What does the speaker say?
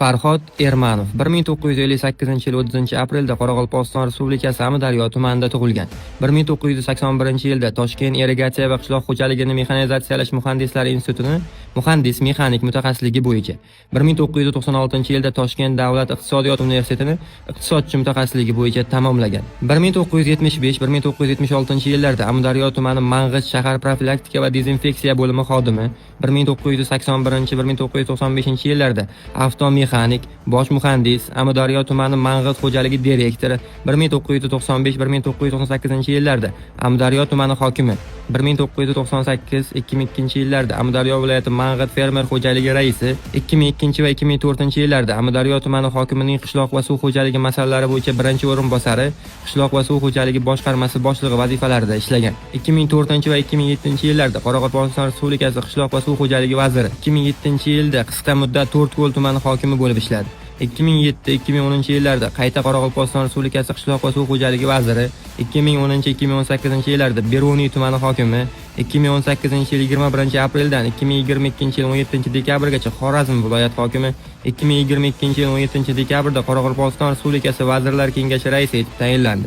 Farhod Ermanov 1958-yil 30-aprelda Qoraqalpog'iston Respublikasi Amudaryo tumanida tug'ilgan. 1981-yilda Toshkent irrigatsiya va qishloq xo'jaligini mexanizatsiyalash muhandislari institutini muhandis-mexanik mutaxassisligi bo'yicha, 1996-yilda Toshkent davlat iqtisodiyot universitetini iqtisodchi mutaxassisligi bo'yicha tamomlagan. 1975-1976-yillarda Amudaryo tumani Mang'ich shahar profilaktika va dezinfeksiya bo'limi xodimi, 1981-1995-yillarda avtomexanik, bosh muhandis, Amudaryo tumani Mang'ich xo'jaligi direktori, 1995-1998-yillarda Amudaryo tumani hokimi, 1998-2002-yillarda Amudaryo viloyati Mang'ich fermer xo'jaligi raisi, 2002 va 2004-yillarda Amudaryo tumani hokimining qishloq va suv xo'jaligi masalalari bo'yicha birinchi o'rinbosari, qishloq va suv xo'jaligi boshqarmasi boshlig'i vazifalarida ishlagan. 2004 va 2007-yillarda Qoraqalpog'iston Respublikasi qishloq va suv xo'jaligi vaziri, 2007-yilda qisqa muddat To'rtko'l tumani hokimi bo'lib ishladi. 2007-2010-yillarda qayta Qoraqalpog'iston Respublikasi qishloq va suv xo'jaligi vaziri, 2010-2018-yillarda Beruniy tumani hokimi, 2018-yil 21-apreldan 2022-yil 17-dekabrgacha Xorazm viloyat hokimi, 2022-yil 17-dekabrda Qoraqalpog'iston Respublikasi Vazirlar Kengashi raisi etib tayinlandi.